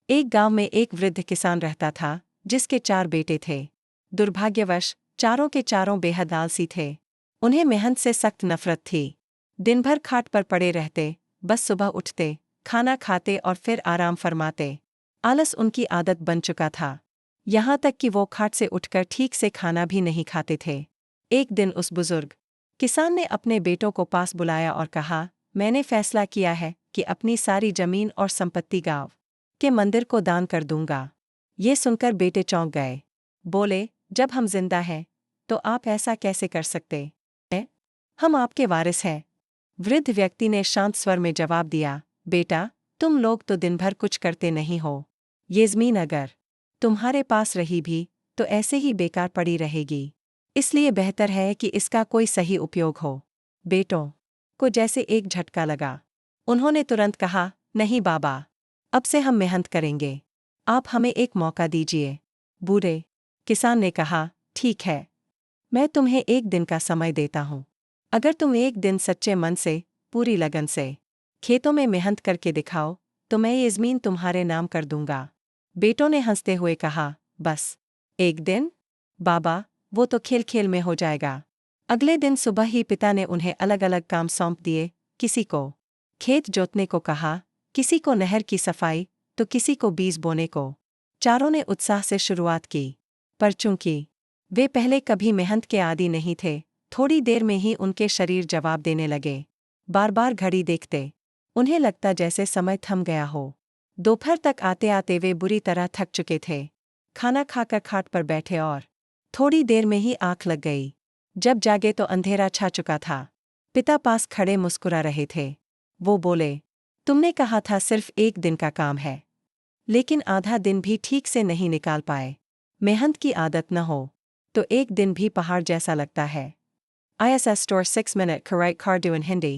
एक गांव में एक वृद्ध किसान रहता था, जिसके 4 बेटे थे। दुर्भाग्यवश चारों के चारों बेहद आलसी थे। उन्हें मेहनत से सख्त नफरत थी। दिन भर खाट पर पड़े रहते, बस सुबह उठते, खाना खाते और फिर आराम फरमाते। आलस उनकी आदत बन चुका था, यहाँ तक कि वो खाट से उठकर ठीक से खाना भी नहीं खाते थे। एक दिन उस बुजुर्ग किसान ने अपने बेटों को पास बुलाया और कहा, मैंने फैसला किया है कि अपनी सारी जमीन और संपत्ति गांव के मंदिर को दान कर दूंगा। ये सुनकर बेटे चौंक गए। बोले, जब हम जिंदा हैं तो आप ऐसा कैसे कर सकते हैं? हम आपके वारिस हैं। वृद्ध व्यक्ति ने शांत स्वर में जवाब दिया, बेटा, तुम लोग तो दिन भर कुछ करते नहीं हो। ये जमीन अगर तुम्हारे पास रही भी तो ऐसे ही बेकार पड़ी रहेगी। इसलिए बेहतर है कि इसका कोई सही उपयोग हो। बेटों को जैसे एक झटका लगा। उन्होंने तुरंत कहा, नहीं बाबा, अब से हम मेहनत करेंगे। आप हमें एक मौका दीजिए। बूढ़े किसान ने कहा, ठीक है, मैं तुम्हें एक दिन का समय देता हूँ। अगर तुम एक दिन सच्चे मन से, पूरी लगन से खेतों में मेहनत करके दिखाओ तो मैं ये ज़मीन तुम्हारे नाम कर दूंगा। बेटों ने हंसते हुए कहा, बस एक दिन? बाबा, वो तो खेल खेल में हो जाएगा। अगले दिन सुबह ही पिता ने उन्हें अलग अलग काम सौंप दिए। किसी को खेत जोतने को कहा, किसी को नहर की सफाई, तो किसी को बीज बोने को। चारों ने उत्साह से शुरुआत की, पर चूंकि वे पहले कभी मेहनत के आदी नहीं थे, थोड़ी देर में ही उनके शरीर जवाब देने लगे। बार बार घड़ी देखते, उन्हें लगता जैसे समय थम गया हो। दोपहर तक आते आते वे बुरी तरह थक चुके थे। खाना खाकर खाट पर बैठे और थोड़ी देर में ही आंख लग गई। जब जागे तो अंधेरा छा चुका था। पिता पास खड़े मुस्कुरा रहे थे। वो बोले, तुमने कहा था सिर्फ एक दिन का काम है, लेकिन आधा दिन भी ठीक से नहीं निकाल पाए। मेहनत की आदत न हो तो एक दिन भी पहाड़ जैसा लगता है। ISS Store 6 Minute Correct Cardu in Hindi